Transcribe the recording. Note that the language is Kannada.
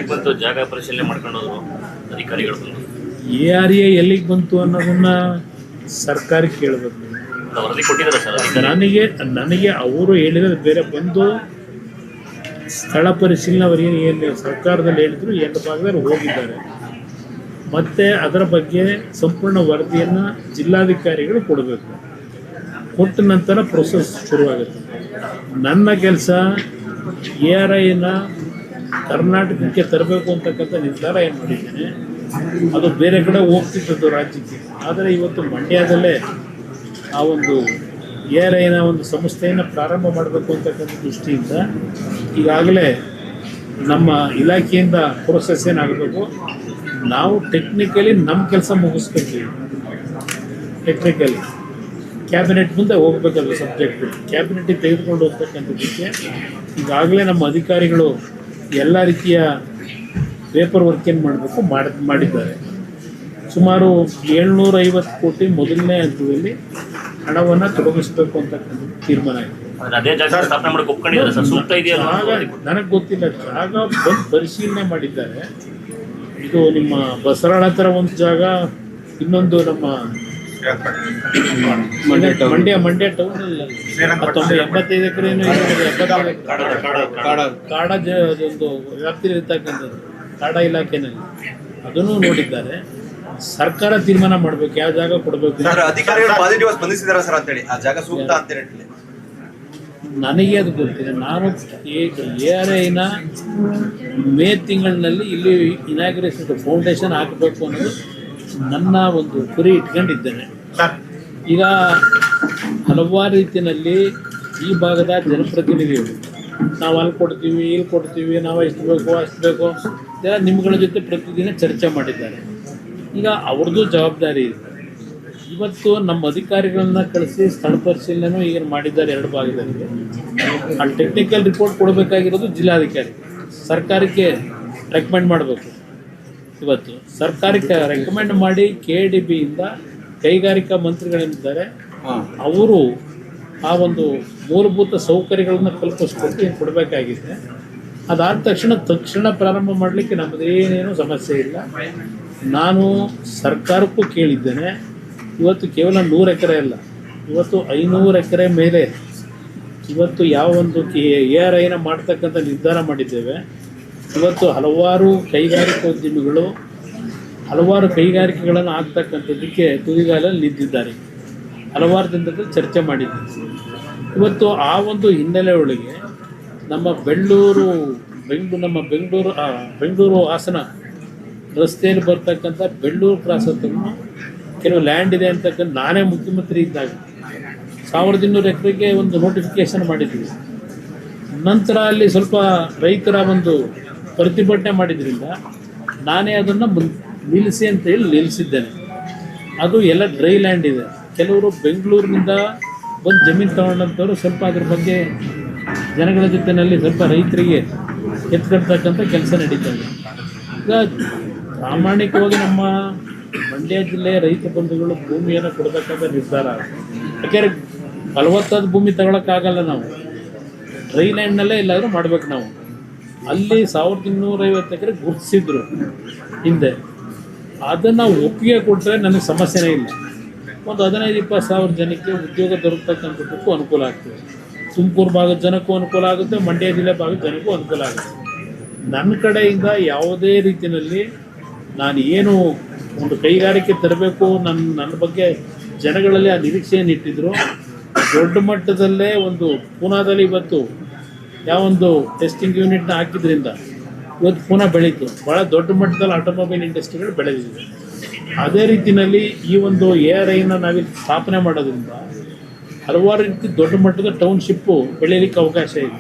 ಎಲ್ಲಿಗೆ ಬಂತು ಜಾಗ ಪರಿಶೀಲನೆ ಮಾಡ್ಕೊಂಡು ಹೋದ್ರು ಅಧಿಕಾರಿಗಳು ಬಂದು? ARA ಎಲ್ಲಿಗೆ ಬಂತು ಅನ್ನೋದನ್ನ ಸರ್ಕಾರಕ್ಕೆ ಕೇಳಬೇಕು. ವರದಿ ಕೊಟ್ಟಿದ್ದಾರೆ ಸರ್ ನನಗೆ ಅವರು ಹೇಳಿದ್ರೆ ಬೇರೆ. ಬಂದು ಸ್ಥಳ ಪರಿಶೀಲನೆ ಅವರಿಗೆ ಏನು ಸರ್ಕಾರದಲ್ಲಿ ಹೇಳಿದ್ರು ಎರಡು ಭಾಗದಲ್ಲಿ ಹೋಗಿದ್ದಾರೆ. ಮತ್ತು ಅದರ ಬಗ್ಗೆ ಸಂಪೂರ್ಣ ವರದಿಯನ್ನು ಜಿಲ್ಲಾಧಿಕಾರಿಗಳು ಕೊಡಬೇಕು. ಕೊಟ್ಟ ನಂತರ ಪ್ರೊಸೆಸ್ ಶುರುವಾಗುತ್ತೆ. ನನ್ನ ಕೆಲಸ ARIನ ಕರ್ನಾಟಕಕ್ಕೆ ತರಬೇಕು ಅಂತಕ್ಕಂಥ ನಿರ್ಧಾರ ಏನು ಮಾಡಿದ್ದೇನೆ ಅದು ಬೇರೆ ಕಡೆ ಹೋಗ್ತಿದ್ದದ್ದು ರಾಜ್ಯಕ್ಕೆ. ಆದರೆ ಇವತ್ತು ಮಂಡ್ಯದಲ್ಲೇ ಆ ಒಂದು ARIನ ಒಂದು ಸಂಸ್ಥೆಯನ್ನು ಪ್ರಾರಂಭ ಮಾಡಬೇಕು ಅಂತಕ್ಕಂಥ ದೃಷ್ಟಿಯಿಂದ ಈಗಾಗಲೇ ನಮ್ಮ ಇಲಾಖೆಯಿಂದ ಪ್ರೋಸೆಸ್ ಏನಾಗಬೇಕು, ನಾವು ಟೆಕ್ನಿಕಲಿ ನಮ್ಮ ಕೆಲಸ ಮುಗಿಸ್ಕೊತೀವಿ. ಟೆಕ್ನಿಕಲಿ ಕ್ಯಾಬಿನೆಟ್ ಮುಂದೆ ಹೋಗಬೇಕಲ್ಲ ಸಬ್ಜೆಕ್ಟು, ಕ್ಯಾಬಿನೆಟ್ಟಿಗೆ ತೆಗೆದುಕೊಂಡು ಹೋಗ್ತಕ್ಕಂಥದ್ದಕ್ಕೆ ಈಗಾಗಲೇ ನಮ್ಮ ಅಧಿಕಾರಿಗಳು ಎಲ್ಲ ರೀತಿಯ ಪೇಪರ್ ವರ್ಕ್ ಏನು ಮಾಡಬೇಕು ಮಾಡಿದ್ದಾರೆ. ಸುಮಾರು 750 ಕೋಟಿ ಮೊದಲನೇ ಹಂತದಲ್ಲಿ ಹಣವನ್ನು ತೊಡಗಿಸ್ಬೇಕು ಅಂತಕ್ಕಂಥದ್ದು ತೀರ್ಮಾನ ಆಗಿದೆ. ನನಗೆ ಗೊತ್ತಿಲ್ಲ, ಜಾಗ ಬಂದು ಪರಿಶೀಲನೆ ಮಾಡಿದ್ದಾರೆ. ಇದು ನಿಮ್ಮ ಬಸರಾಳ ಹತ್ರ ಒಂದು ಜಾಗ, ಇನ್ನೊಂದು ನಮ್ಮ ಮಂಡ್ಯ ಟೌನ್ 85 ಎಕರೆ ಕಾಡ ಒಂದು ವ್ಯಾಪ್ತಿ ಇರ್ತಕ್ಕಂಥದ್ದು ಕಾಡ ಇಲಾಖೆನಲ್ಲಿ ಅದನ್ನು ನೋಡಿದ್ದಾರೆ. ಸರ್ಕಾರ ತೀರ್ಮಾನ ಮಾಡಬೇಕು ಯಾವ ಜಾಗ ಕೊಡಬೇಕು. ನನಗೆ ಅದು ಗೊತ್ತಿಲ್ಲ. ನಾನು ARIನ ಮೇ ತಿಂಗಳಿನಲ್ಲಿ ಇಲ್ಲಿ ಇನಾಗ್ರೇಷನ್ ಫೌಂಡೇಶನ್ ಹಾಕಬೇಕು ಅನ್ನೋದು ನನ್ನ ಒಂದು ಗುರಿ ಇಟ್ಕೊಂಡಿದ್ದೇನೆ. ಈಗ ಹಲವಾರು ರೀತಿಯಲ್ಲಿ ಈ ಭಾಗದ ಜನಪ್ರತಿನಿಧಿಗಳು ನಾವು ಅಲ್ಲಿ ಕೊಡ್ತೀವಿ ಇಲ್ಲಿ ಕೊಡ್ತೀವಿ, ನಾವು ಎಷ್ಟು ಬೇಕು ಅಷ್ಟು ಬೇಕು ಇದೆಲ್ಲ ನಿಮ್ಗಳ ಜೊತೆ ಪ್ರತಿದಿನ ಚರ್ಚೆ ಮಾಡಿದ್ದಾರೆ. ಈಗ ಅವ್ರದ್ದು ಜವಾಬ್ದಾರಿ ಇದೆ. ಇವತ್ತು ನಮ್ಮ ಅಧಿಕಾರಿಗಳನ್ನ ಕಳಿಸಿ ಸ್ಥಳ ಪರಿಶೀಲನೆ ಈಗ ಮಾಡಿದ್ದಾರೆ 2 ಭಾಗದಲ್ಲಿ. ಆ ಟೆಕ್ನಿಕಲ್ ರಿಪೋರ್ಟ್ ಕೊಡಬೇಕಾಗಿರೋದು ಜಿಲ್ಲಾಧಿಕಾರಿ, ಸರ್ಕಾರಕ್ಕೆ ರೆಕಮೆಂಡ್ ಮಾಡಬೇಕು. ಇವತ್ತು ಸರ್ಕಾರಕ್ಕೆ ರೆಕಮೆಂಡ್ ಮಾಡಿ KDBಯಿಂದ ಕೈಗಾರಿಕಾ ಮಂತ್ರಿಗಳೇನಿದ್ದಾರೆ ಅವರು ಆ ಒಂದು ಮೂಲಭೂತ ಸೌಕರ್ಯಗಳನ್ನು ಕಲ್ಪಿಸ್ಕೊಟ್ಟು ಕೊಡಬೇಕಾಗಿದೆ. ಅದಾದ ತಕ್ಷಣ ಪ್ರಾರಂಭ ಮಾಡಲಿಕ್ಕೆ ನಮ್ಮದೇನೇನು ಸಮಸ್ಯೆ ಇಲ್ಲ. ನಾನು ಸರ್ಕಾರಕ್ಕೂ ಕೇಳಿದ್ದೇನೆ. ಇವತ್ತು ಕೇವಲ 100 ಎಕರೆ ಅಲ್ಲ, ಇವತ್ತು 500 ಎಕರೆ ಮೇಲೆ ಇವತ್ತು ಯಾವ ಒಂದು ARIನ ಮಾಡ್ತಕ್ಕಂಥ ನಿರ್ಧಾರ ಮಾಡಿದ್ದೇವೆ. ಇವತ್ತು ಹಲವಾರು ಕೈಗಾರಿಕೋದ್ಯಮಿಗಳು ಹಲವಾರು ಕೈಗಾರಿಕೆಗಳನ್ನು ಆಗ್ತಕ್ಕಂಥದ್ದಕ್ಕೆ ತುದಿಗಾಲಲ್ಲಿ ನಿಂತಿದ್ದಾರೆ. ಹಲವಾರು ದಿನದಲ್ಲಿ ಚರ್ಚೆ ಮಾಡಿದ್ದೀವಿ. ಇವತ್ತು ಆ ಒಂದು ಹಿನ್ನೆಲೆ ಒಳಗೆ ನಮ್ಮ ಬೆಂಗಳೂರು ಹಾಸನ ರಸ್ತೆಯಲ್ಲಿ ಬರ್ತಕ್ಕಂಥ ಬೆಳ್ಳೂರು ಕ್ರಾಸ್ ಹತ್ರ ಕೆಲವು ಲ್ಯಾಂಡ್ ಇದೆ ಅಂತಕ್ಕಂಥ ನಾನೇ ಮುಖ್ಯಮಂತ್ರಿ ಇದ್ದಾಗ 1200 ಎಕರೆಗೆ ಒಂದು ನೋಟಿಫಿಕೇಶನ್ ಮಾಡಿದ್ವಿ. ನಂತರ ಅಲ್ಲಿ ಸ್ವಲ್ಪ ರೈತರ ಒಂದು ಪ್ರತಿಭಟನೆ ಮಾಡಿದ್ರಿಂದ ನಾನೇ ಅದನ್ನು ನಿಲ್ಲಿಸಿ ಅಂತ ಹೇಳಿ ನಿಲ್ಲಿಸಿದ್ದೇನೆ. ಅದು ಎಲ್ಲ ಡ್ರೈ ಲ್ಯಾಂಡ್ ಇದೆ. ಕೆಲವರು ಬೆಂಗಳೂರಿನಿಂದ ಬಂದು ಜಮೀನು ತಗೊಂಡಂಥವ್ರು ಸ್ವಲ್ಪ ಅದ್ರ ಬಗ್ಗೆ ಜನಗಳ ಜೊತೆಯಲ್ಲಿ ಸ್ವಲ್ಪ ರೈತರಿಗೆ ಎತ್ಕೊಳ್ತಕ್ಕಂಥ ಕೆಲಸ ನಡೀತದೆ. ಈಗ ಪ್ರಾಮಾಣಿಕವಾಗಿ ನಮ್ಮ ಮಂಡ್ಯ ಜಿಲ್ಲೆಯ ರೈತ ಬಂಧುಗಳು ಭೂಮಿಯನ್ನು ಕೊಡತಕ್ಕಂಥ ನಿರ್ಧಾರ. ಯಾಕೆಂದರೆ ಫಲವತ್ತಾದ ಭೂಮಿ ತಗೊಳಕ್ಕಾಗಲ್ಲ, ನಾವು ಡ್ರೈ ಲ್ಯಾಂಡ್ನಲ್ಲೇ ಎಲ್ಲಾದರೂ ಮಾಡಬೇಕು. ನಾವು ಅಲ್ಲಿ 1250 ಎಕರೆ ಗುರುತಿಸಿದ್ರು ಹಿಂದೆ. ಅದನ್ನು ಒಪ್ಪಿಗೆ ಕೊಟ್ಟರೆ ನನಗೆ ಸಮಸ್ಯೆನೇ ಇಲ್ಲ. ಒಂದು 15-20 ಸಾವಿರ ಜನಕ್ಕೆ ಉದ್ಯೋಗ ದೊರಕತಕ್ಕಂಥದ್ದಕ್ಕೂ ಅನುಕೂಲ ಆಗ್ತದೆ. ತುಮಕೂರು ಭಾಗದ ಜನಕ್ಕೂ ಅನುಕೂಲ ಆಗುತ್ತೆ, ಮಂಡ್ಯ ಜಿಲ್ಲೆ ಭಾಗದ ಜನಕ್ಕೂ ಅನುಕೂಲ ಆಗುತ್ತೆ. ನನ್ನ ಕಡೆಯಿಂದ ಯಾವುದೇ ರೀತಿಯಲ್ಲಿ ನಾನು ಏನು ಒಂದು ಕೈಗಾರಿಕೆ ತರಬೇಕು ನನ್ನ ಬಗ್ಗೆ ಜನಗಳಲ್ಲಿ ಆ ನಿರೀಕ್ಷೆಯನ್ನು ಇಟ್ಟಿದ್ರು. ದೊಡ್ಡ ಮಟ್ಟದಲ್ಲೇ ಒಂದು ಪೂನಾದಲ್ಲಿ ಇವತ್ತು ಯಾವೊಂದು ಟೆಸ್ಟಿಂಗ್ ಯೂನಿಟ್ನ ಹಾಕಿದ್ರಿಂದ ಇವತ್ತು ಪೂನಾ ಬೆಳೀತು. ಭಾಳ ದೊಡ್ಡ ಮಟ್ಟದಲ್ಲಿ ಆಟೋಮೊಬೈಲ್ ಇಂಡಸ್ಟ್ರಿಗಳು ಬೆಳೆದಿದೆ. ಅದೇ ರೀತಿಯಲ್ಲಿ ಈ ಒಂದು ARIನ ನಾವಿಲ್ಲಿ ಸ್ಥಾಪನೆ ಮಾಡೋದ್ರಿಂದ ಹಲವಾರು ರೀತಿ ದೊಡ್ಡ ಮಟ್ಟದ ಟೌನ್ಶಿಪ್ಪು ಬೆಳೀಲಿಕ್ಕೆ ಅವಕಾಶ ಇದೆ.